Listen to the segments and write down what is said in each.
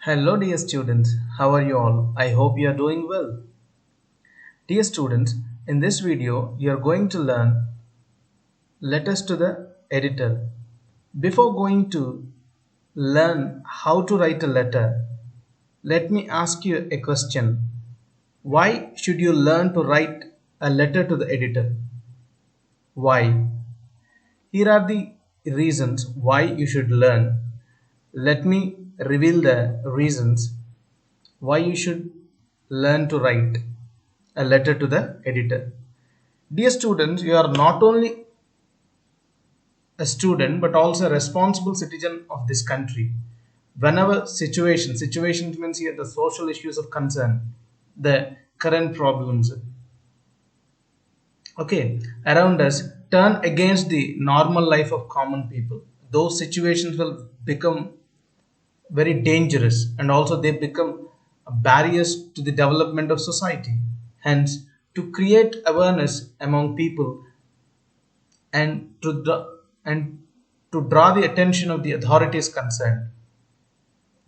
Hello, dear students. How are you all? I hope you are doing well. Dear students, in this video, you are going to learn letters to the editor. Before going to learn how to write a letter, let me ask you a question. Why should you learn to write a letter to the editor? Why? Here are the reasons why you should learn. Let me reveal the reasons why you should learn to write a letter to the editor. Dear students, you are not only a student but also a responsible citizen of this country. Whenever situations means here the social issues of concern, the current problems, okay, around us turn against the normal life of common people. Those situations will become very dangerous and also they become barriers to the development of society. Hence, to create awareness among people and and to draw the attention of the authorities concerned,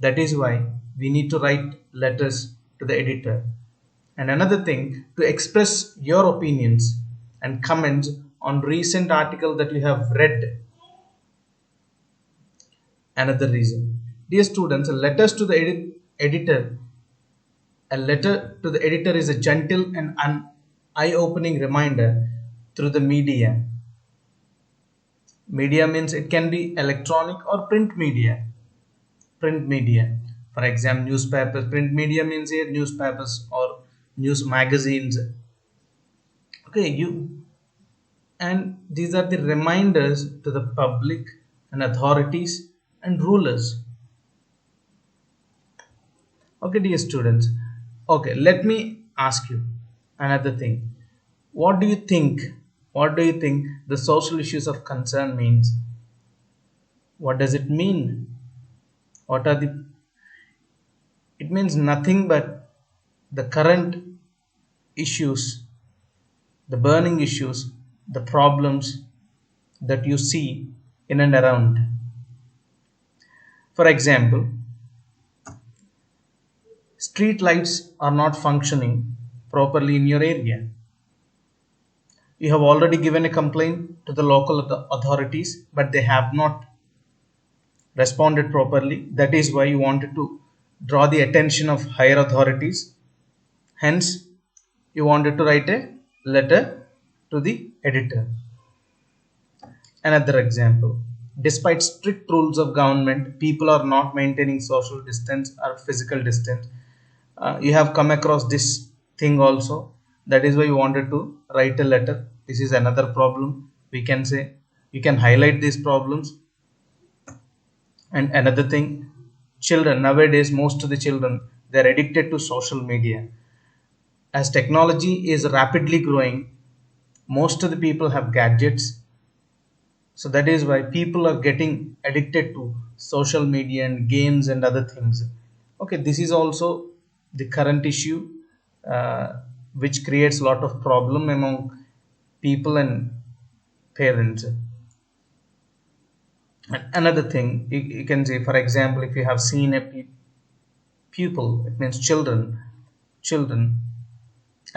that is why we need to write letters to the editor. And another thing, to express your opinions and comments on recent article that you have read. Another reason, dear students, letters to the editor a letter to the editor is a gentle and an eye-opening reminder through the media. Media means it can be electronic or print media. Print media, for example, newspapers. Print media means here newspapers or news magazines. Okay, you and these are the reminders to the public and authorities and rulers. Okay, dear students. Okay, let me ask you another thing. What do you think? What do you think the social issues of concern means? What does it mean? What are the it means nothing but the current issues, the burning issues, the problems that you see in and around. For example, street lights are not functioning properly in your area. You have already given a complaint to the local authorities, but they have not responded properly. That is why you wanted to draw the attention of higher authorities. Hence, you wanted to write a letter to the editor. Another example. Despite strict rules of government, people are not maintaining social distance or physical distance. You have come across this thing also. That is why you wanted to write a letter. This is another problem. We can say you can highlight these problems. And another thing, children nowadays, most of the children, they're addicted to social media. As technology is rapidly growing, most of the people have gadgets. So that is why people are getting addicted to social media and games and other things. Okay, this is also the current issue, which creates a lot of problem among people and parents. And another thing, you can say, for example, if you have seen a pupil, it means children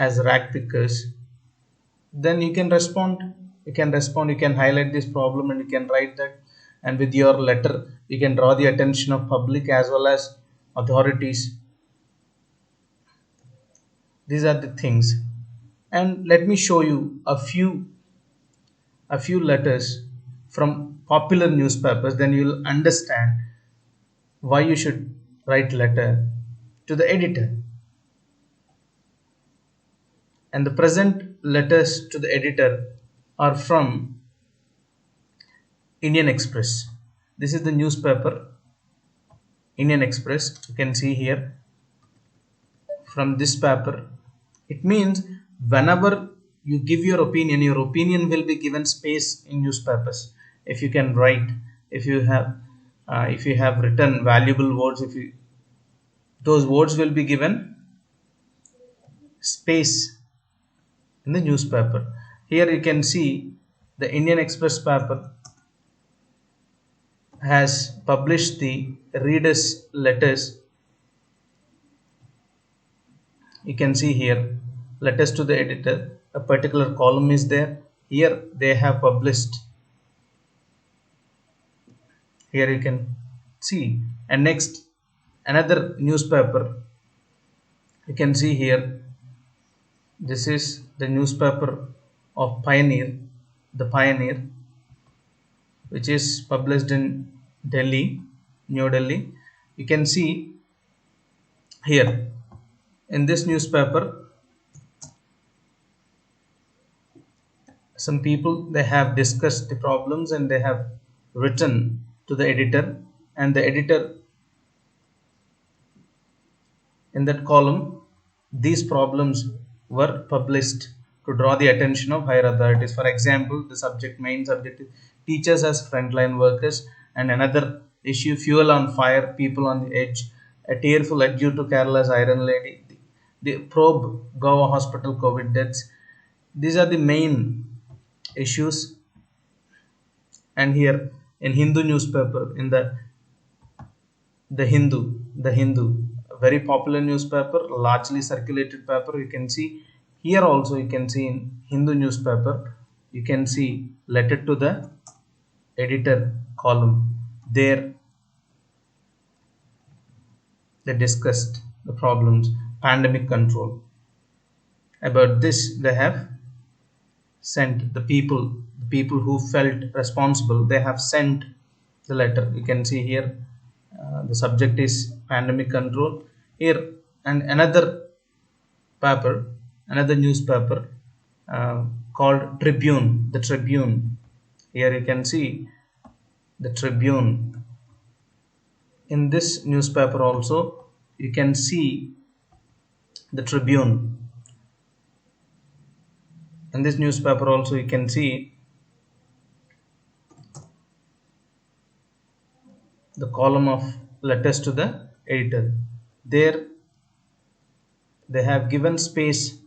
as rag pickers, then you can highlight this problem and you can write that, and with your letter you can draw the attention of public as well as authorities. These are the things, and let me show you a few letters from popular newspapers, then you'll understand why you should write letter to the editor. And the present letters to the editor are from Indian Express. This is the newspaper Indian Express. You can see here from this paper. It means whenever you give your opinion will be given space in newspapers. If you can write, if you have, if you have written valuable words, if you those words will be given space in the newspaper. Here you can see the Indian Express paper has published the readers' letters You can see here, letters to the editor, a particular column is there. Here they have published, here you can see. And next, another newspaper, you can see here, this is the newspaper of Pioneer, the Pioneer, which is published in Delhi, New Delhi. You can see here, in this newspaper, some people, they have discussed the problems and they have written to the editor, and the editor, in that column, these problems were published to draw the attention of higher authorities. For example, the subject, main subject is teachers as frontline workers, and another issue, fuel on fire, people on the edge, a tearful adieu to Kerala's Iron Lady, the probe Goa hospital COVID deaths. These are the main issues. And here in Hindu newspaper, in the Hindu, a very popular newspaper, largely circulated paper, you can see here also, you can see in Hindu newspaper, you can see letter to the editor column. There they discussed the problems, pandemic control. About this, they have sent the people who felt responsible, they have sent the letter. You can see here, the subject is pandemic control here. And another paper, another newspaper, called Tribune, the Tribune. Here you can see the Tribune. In this newspaper also, you can see the Tribune. In this newspaper also, you can see the column of letters to the editor. There they have given space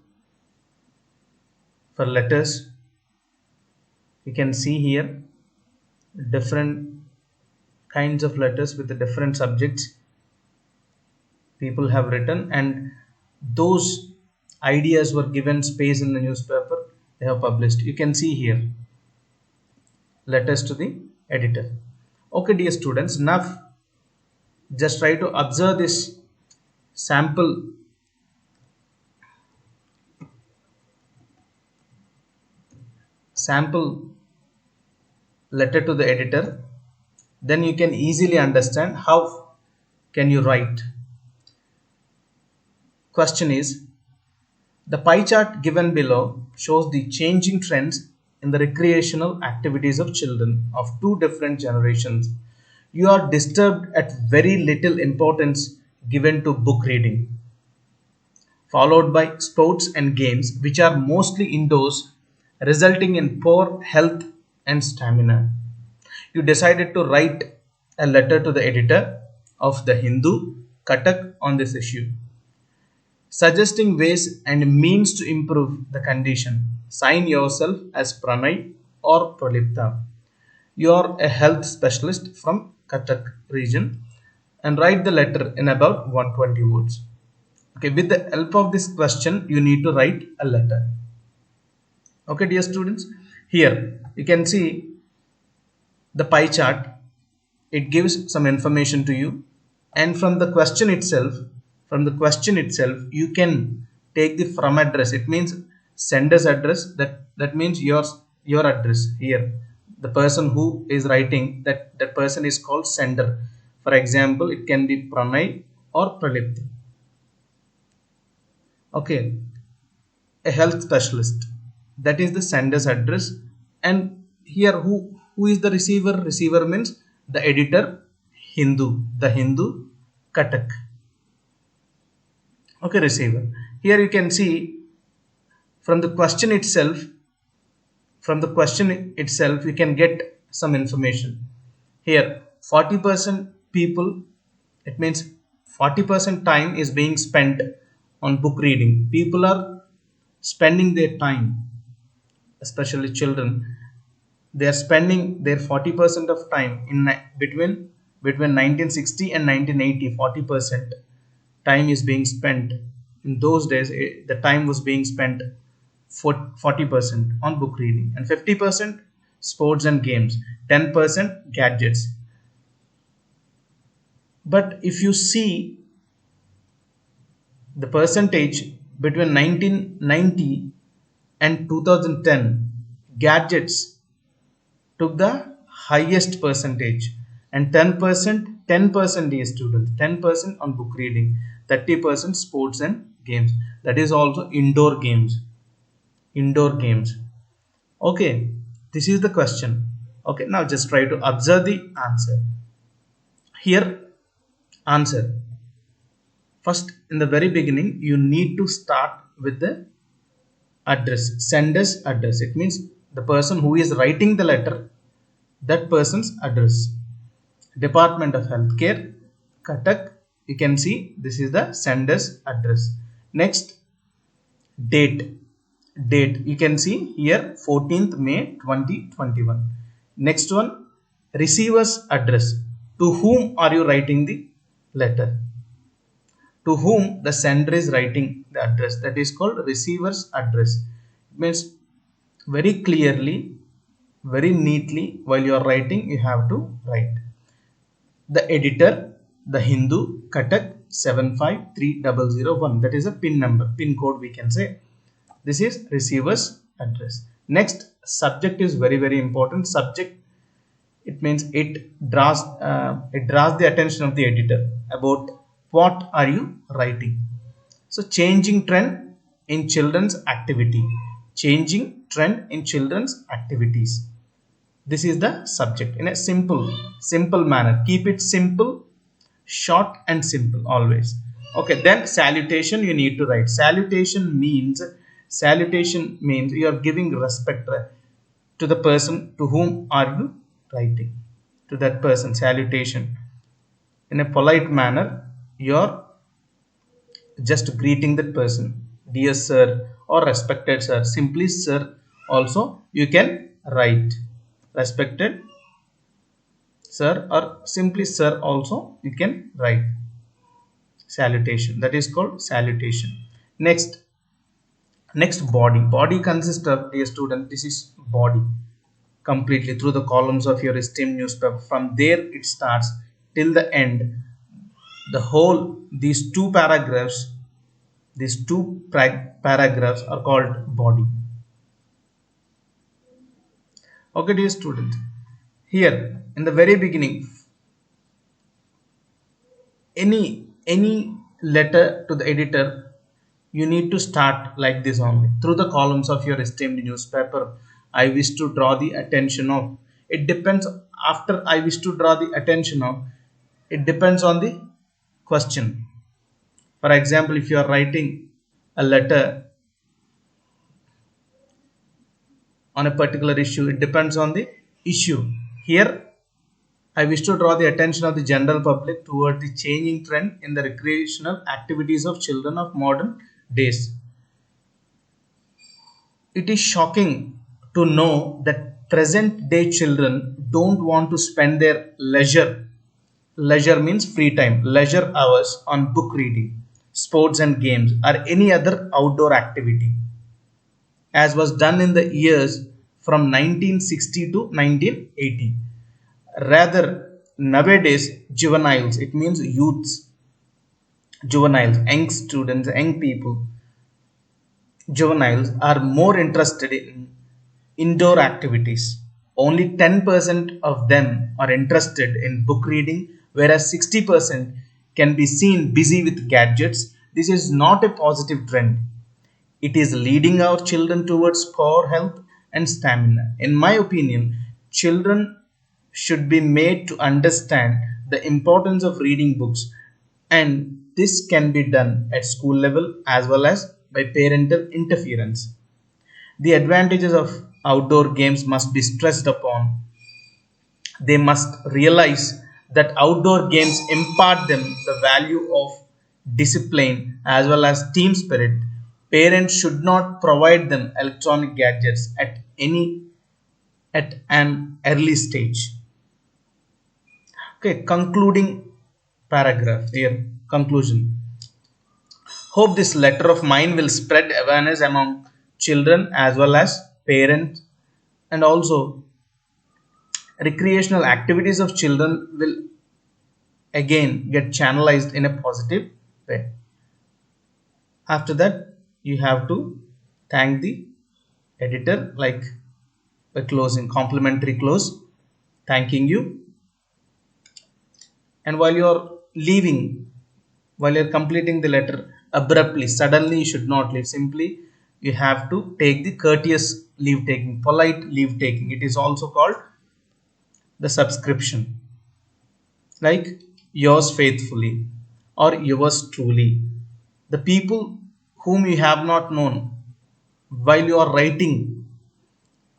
for letters. You can see here different kinds of letters with the different subjects people have written, and those ideas were given space in the newspaper, they have published. You can see here letters to the editor. Okay dear students, now just try to observe this sample letter to the editor, then you can easily understand how can you write. Question is, the pie chart given below shows the changing trends in the recreational activities of children of two different generations. You are disturbed at very little importance given to book reading, followed by sports and games, which are mostly indoors, resulting in poor health and stamina. You decided to write a letter to the editor of the Hindu, Cuttack, on this issue, suggesting ways and means to improve the condition. Sign yourself as Pranay or Pralipta. You are a health specialist from Cuttack region, and write the letter in about 120 words. Okay, with the help of this question, you need to write a letter. Okay, dear students, here you can see the pie chart. It gives some information to you, and from the question itself, you can take the from address. It means sender's address. That means your address. Here, the person who is writing, that person is called sender. For example, it can be Pranay or Pralipta. Okay, a health specialist, that is the sender's address. And here, who is the receiver? Receiver means the editor, Hindu, the Hindu, Cuttack. Okay, receiver. Here you can see from the question itself, you can get some information. Here, 40% people, it means 40% time is being spent on book reading. People are spending their time, especially children. They are spending their 40% of time in between 1960 and 1980. 40% time is being spent In those days, the time was being spent for 40% on book reading and 50% sports and games, 10% gadgets. But if you see the percentage between 1990 and 2010, gadgets took the highest percentage, and 10% is students, 10% on book reading, 30% sports and games. That is also indoor games. Okay, this is the question. Okay, now just try to observe the answer. Here, answer. First, in the very beginning, you need to start with the address, sender's address. It means the person who is writing the letter, that person's address. Department of Healthcare, Cuttack. You can see this is the sender's address. Next, date you can see here 14th May 2021. Next one, receiver's address. To whom are you writing the letter? To whom the sender is writing the address, that is called receiver's address. It means very clearly, very neatly, while you are writing, you have to write. The editor, the Hindu, Cuttack 753001. That is a pin code, we can say. This is receiver's address. Next, subject is very, very important. Subject, it means it draws the attention of the editor about what are you writing. So changing trend in children's activity, changing trend in children's activities. This is the subject in a simple manner. Keep it simple, short and simple always. Okay, then salutation you need to write. Salutation means you are giving respect to the person to whom are you writing. To that person, salutation. In a polite manner, you are just greeting that person, dear sir or respected sir. Simply sir also you can write, respected sir or simply sir also you can write. Salutation, that is called salutation. Next, body consists of, dear student, this is body completely through the columns of your esteemed newspaper. From there it starts till the end. The whole, these two paragraphs are called body. Okay, dear student, here in the very beginning, any letter to the editor, you need to start like this only. Through the columns of your esteemed newspaper, I wish to draw the attention of. It depends. After I wish to draw the attention of, it depends on the question. For example, if you are writing a letter on a particular issue, it depends on the issue. Here, I wish to draw the attention of the general public toward the changing trend in the recreational activities of children of modern days. It is shocking to know that present day children don't want to spend their leisure means free time, leisure hours on book reading, sports and games, or any other outdoor activity as was done in the years from 1960 to 1980. Rather, nowadays, juveniles, it means youths, juveniles, young students, young people, juveniles are more interested in indoor activities. Only 10% of them are interested in book reading, whereas 60% can be seen busy with gadgets. This is not a positive trend. It is leading our children towards poor health and stamina. In my opinion, children should be made to understand the importance of reading books, and this can be done at school level as well as by parental interference. The advantages of outdoor games must be stressed upon. They must realize that outdoor games impart them the value of discipline as well as team spirit. Parents should not provide them electronic gadgets at an early stage. Okay, concluding paragraph here. Conclusion. Hope this letter of mine will spread awareness among children as well as parents, and also recreational activities of children will again get channelized in a positive way. After that, you have to thank the editor like by closing complimentary close, thanking you. And while you're leaving, while you're completing the letter, abruptly, suddenly, you should not leave. Simply you have to take the courteous leave taking, polite leave taking. It is also called the subscription, like yours faithfully or yours truly. The people whom you have not known, while you are writing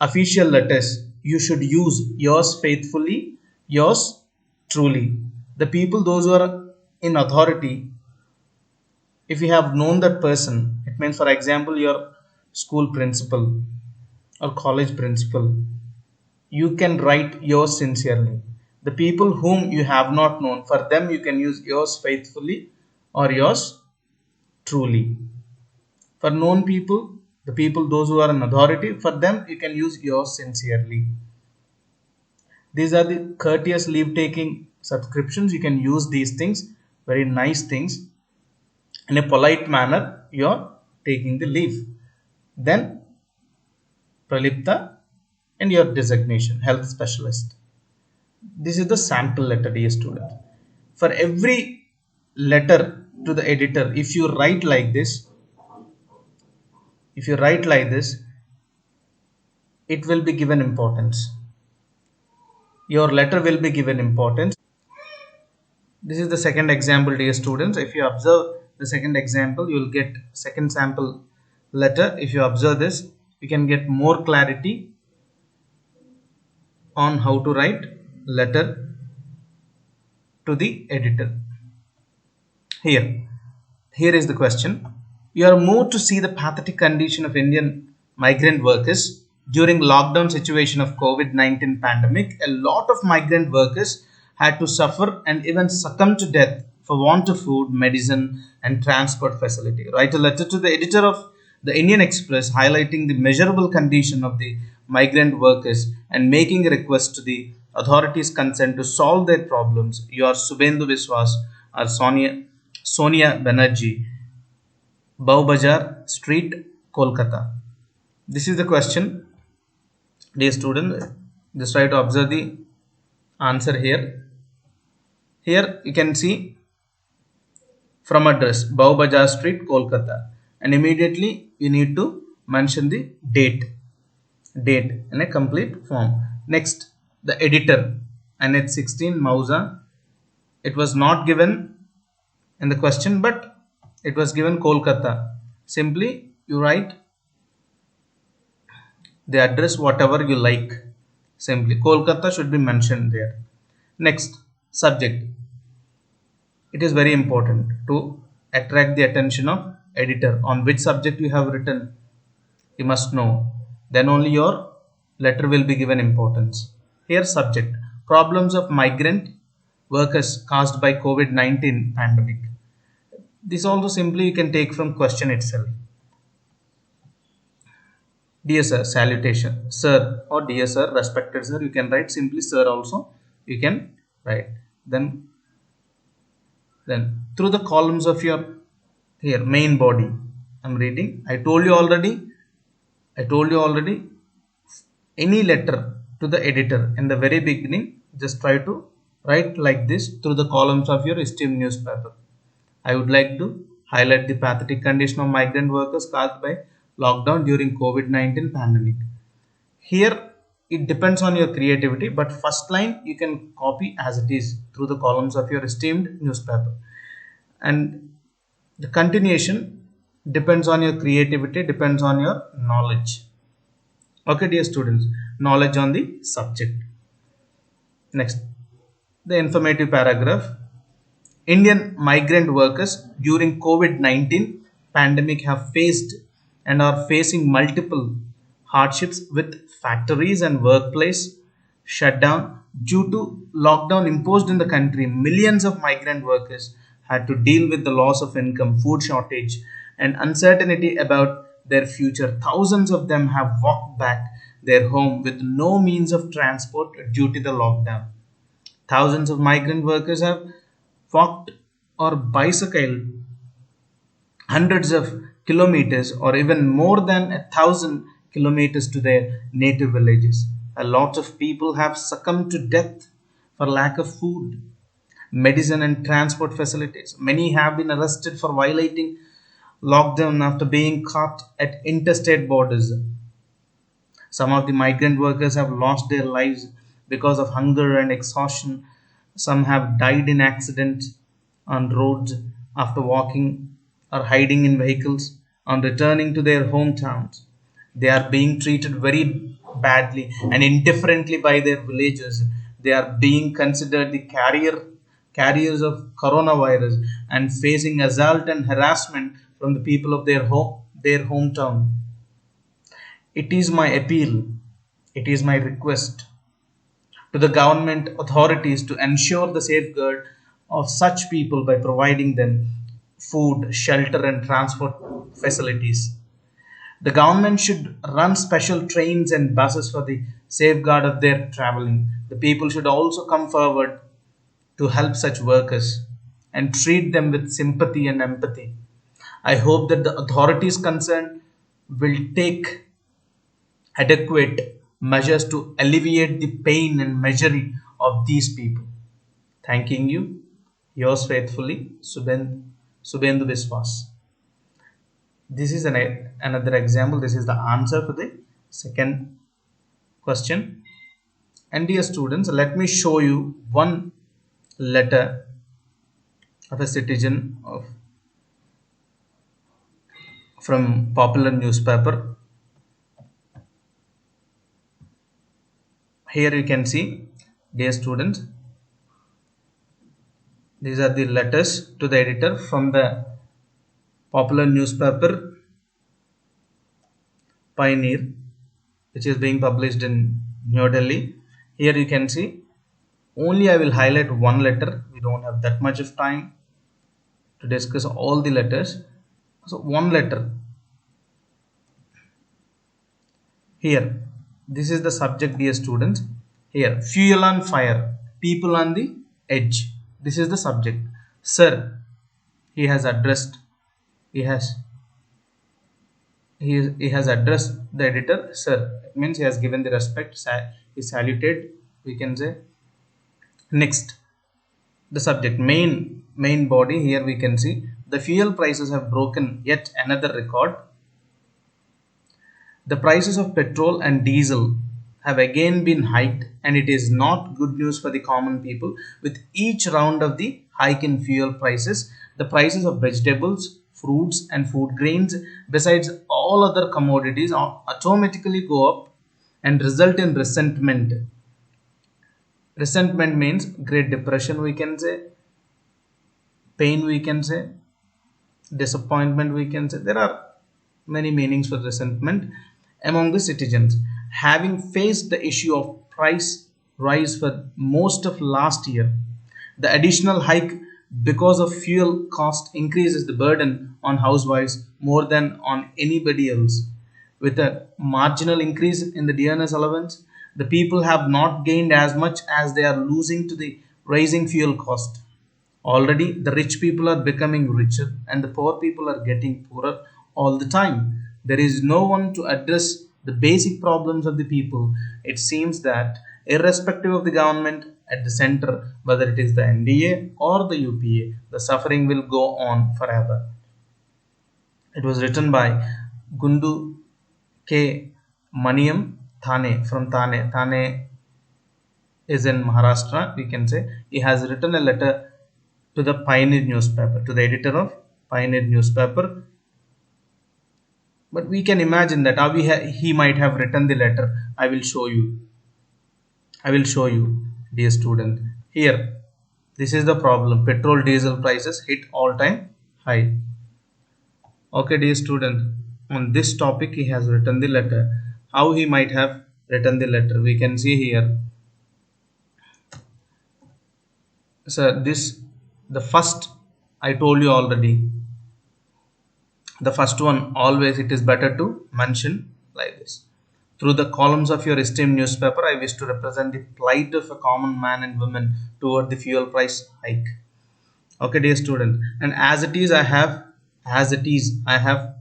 official letters, you should use yours faithfully, yours truly. The people, those who are in authority, if you have known that person, it means, for example, your school principal or college principal, you can write yours sincerely. The people whom you have not known, for them you can use yours faithfully or yours truly. For known people, the people, those who are in authority, for them you can use yours sincerely. These are the courteous leave taking subscriptions. You can use these things, very nice things. In a polite manner, you are taking the leave. Then pralipta and your designation, health specialist. This is the sample letter, dear student. For every letter to the editor, if you write like this, it will be given importance. Your letter will be given importance. This is the second example, dear students. If you observe the second example, you will get second sample letter. If you observe this, you can get more clarity on how to write letter to the editor. Here is the question. You are moved to see the pathetic condition of Indian migrant workers during lockdown situation of COVID-19 pandemic. A lot of migrant workers had to suffer and even succumb to death for want of food, medicine, and transport facility. Write a letter to the editor of the Indian Express highlighting the miserable condition of the migrant workers and making a request to the authorities concerned to solve their problems. You are Subhendu Biswas or Sonia Banerjee, Baobazar Street, Kolkata. This is the question, dear student. Just try to observe the answer here. Here you can see from address Baobazar Street, Kolkata, and immediately you need to mention the date in a complete form. Next, the editor, NH16 Mausa. It was not given in the question, but it was given Kolkata. Simply you write the address whatever you like. Simply Kolkata should be mentioned there. Next, subject. It is very important to attract the attention of editor on which subject you have written. You must know. Then only your letter will be given importance. Here, subject: problems of migrant workers caused by COVID-19 pandemic. This also simply you can take from question itself. Dear sir, salutation, sir, or dear sir, respected sir. You can write simply sir also. You can write. Then through the columns of your here main body, I'm reading. I told you already. Any letter to the editor in the very beginning, just try to write like this through the columns of your esteemed newspaper. I would like to highlight the pathetic condition of migrant workers caused by lockdown during COVID-19 pandemic. Here it depends on your creativity, but first line you can copy as it is through the columns of your esteemed newspaper, and the continuation depends on your creativity, depends on your knowledge. Okay, dear students, knowledge on the subject. Next, the informative paragraph. Indian migrant workers during COVID-19 pandemic have faced and are facing multiple hardships with factories and workplace shut down due to lockdown imposed in the country. Millions of migrant workers had to deal with the loss of income, food shortage, and uncertainty about their future. Thousands of them have walked back their home with no means of transport due to the lockdown. Thousands of migrant workers have walked or bicycled hundreds of kilometers or even more than 1,000 kilometers to their native villages. A lot of people have succumbed to death for lack of food, medicine, and transport facilities. Many have been arrested for violating lockdown after being caught at interstate borders. Some of the migrant workers have lost their lives because of hunger and exhaustion. Some have died in accidents on roads after walking or hiding in vehicles on returning to their hometowns. They are being treated very badly and indifferently by their villagers. They are being considered the carriers of coronavirus and facing assault and harassment from the people of their hometown. It is my appeal, it is my request to the government authorities to ensure the safeguard of such people by providing them food, shelter, and transport facilities. The government should run special trains and buses for the safeguard of their traveling. The people should also come forward to help such workers and treat them with sympathy and empathy. I hope that the authorities concerned will take adequate measures to alleviate the pain and misery of these people. Thanking you, yours faithfully, Subendu Biswas. This is another example. This is the answer for the second question. And dear students, let me show you one letter of a citizen from popular newspaper. Here you can see, dear students, these are the letters to the editor from the popular newspaper Pioneer, which is being published in New Delhi. Here you can see, only I will highlight one letter. We don't have that much of time to discuss all the letters. So one letter. Here, this is the subject, dear students. Here, fuel on fire, people on the edge. This is the subject. Sir, he has addressed, he has he has addressed the editor, sir. It means he has given the respect, he saluted, we can say. Next, the subject, main body. Here we can see the fuel prices have broken yet another record. The prices of petrol and diesel have again been hiked, and it is not good news for the common people. With each round of the hike in fuel prices, the prices of vegetables, fruits, and food grains, besides all other commodities, automatically go up and result in resentment. Resentment means great depression, we can say, pain, we can say, disappointment, we can say. There are many meanings for resentment among the citizens. Having faced the issue of price rise for most of last year, the additional hike because of fuel cost increases the burden on housewives more than on anybody else. With a marginal increase in the DNS allowance, the people have not gained as much as they are losing to the rising fuel cost. Already, the rich people are becoming richer and the poor people are getting poorer all the time. There is no one to address the basic problems of the people. It seems that, irrespective of the government at the center, whether it is the NDA or the UPA, the suffering will go on forever. It was written by Gundu K. Maniam Thane from Thane. Thane is in Maharashtra, we can say. He has written a letter to the Pioneer newspaper, to the editor of Pioneer newspaper. But we can imagine that how he might have written the letter. I will show you. I will show you, dear student. Here, this is the problem. Petrol, diesel prices hit all-time high. Okay, dear student. On this topic, he has written the letter. How he might have written the letter, we can see here. So the first I told you already. The first one, always it is better to mention like this. Through the columns of your esteemed newspaper, I wish to represent the plight of a common man and woman toward the fuel price hike. Okay, dear student, and as it is I have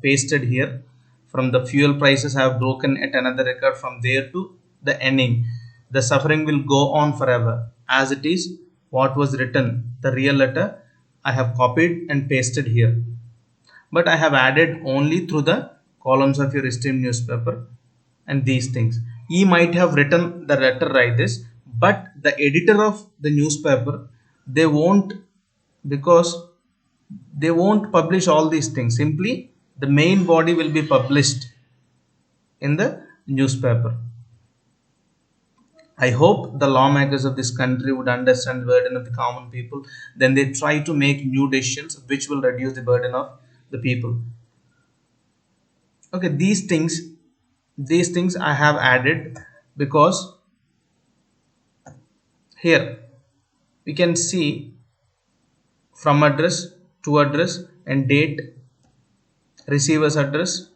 pasted here. From the fuel prices I have broken at another record, from there to the ending. The suffering will go on forever. As it is, what was written, the real letter, I have copied and pasted here, but I have added only through the columns of your esteemed newspaper and these things. He might have written the letter like this, but the editor of the newspaper, they won't, because they won't publish all these things. Simply the main body will be published in the newspaper. I hope the lawmakers of this country would understand the burden of the common people. Then they try to make new decisions which will reduce the burden of the people. Okay, these things I have added because here we can see from address, to address, and date, receiver's address,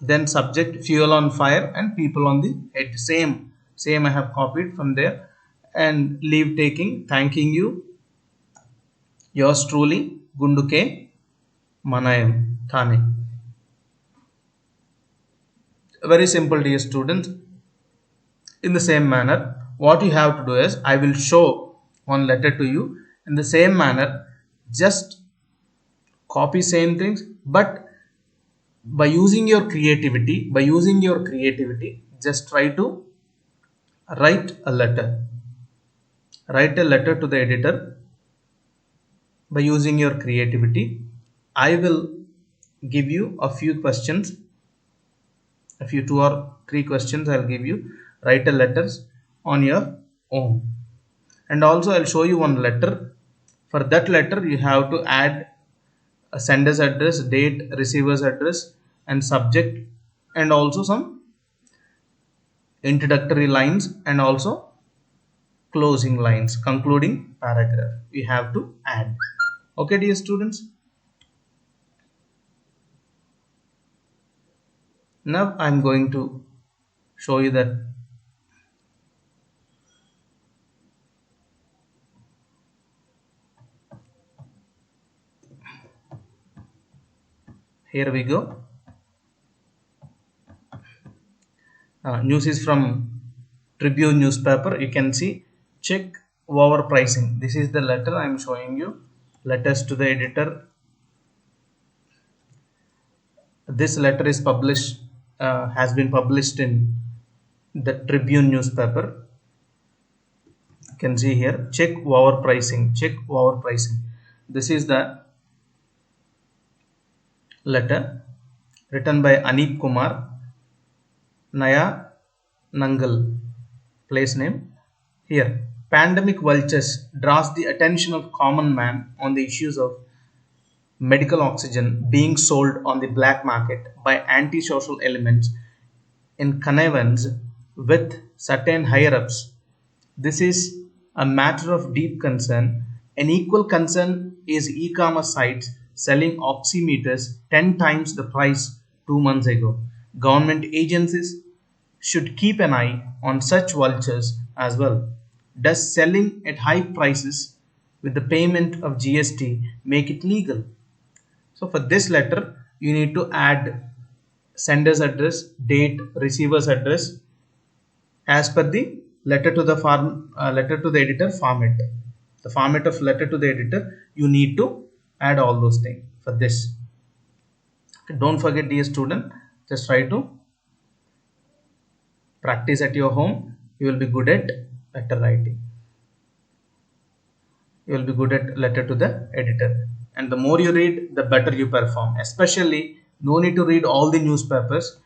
then subject, fuel on fire, and people on the head. Same I have copied from there. And leave taking, thanking you, yours truly, Gunduke Manayam, Thane. Very simple, dear students. In the same manner, what you have to do is, I will show one letter to you. In the same manner, just copy same things, but by using your creativity, just try to write a letter. Write a letter to the editor by using your creativity. I will give you a few questions, a few 2 or 3 questions I'll give you. Write a letters on your own. And also I'll show you one letter. For that letter you have to add a sender's address, date, receiver's address, and subject, and also some introductory lines, and also closing lines, concluding paragraph we have to add. Okay, dear students. Now I'm going to show you that. Here we go. News is from Tribune newspaper. You can see, check overpricing. This is the letter I am showing you. Letters to the editor. This letter is published, has been published in the Tribune newspaper. You can see here, check overpricing. Check overpricing. This is the letter written by Aneep Kumar, Naya Nangal, place name. Here, pandemic vultures draws the attention of common man on the issues of medical oxygen being sold on the black market by antisocial elements in connivance with certain higher-ups. This is a matter of deep concern. An equal concern is e-commerce sites selling oximeters 10 times the price 2 months ago. Government agencies should keep an eye on such vultures as well. Does selling at high prices with the payment of GST make it legal? So for this letter, you need to add sender's address, date, receiver's address as per the letter to the editor format. The format of letter to the editor, you need to add all those things for this. Okay, don't forget, dear student, just try to practice at your home. You will be good at letter writing. You will be good at letter to the editor. And the more you read, the better you perform. Especially, no need to read all the newspapers.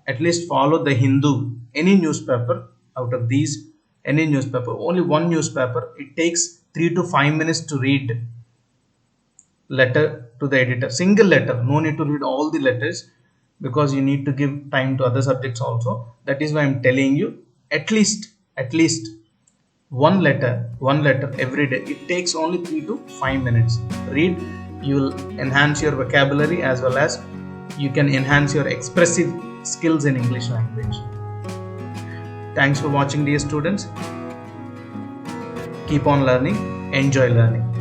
At least follow the Hindu, any newspaper out of these, any newspaper, only one newspaper. It takes 3 to 5 minutes to read letter to the editor. Single letter, no need to read all the letters, because you need to give time to other subjects also. That is why I am telling you, at least one letter every day. It takes only 3 to 5 minutes. Read, you will enhance your vocabulary as well as you can enhance your expressive skills in English language. Thanks for watching, dear students. Keep on learning, enjoy learning.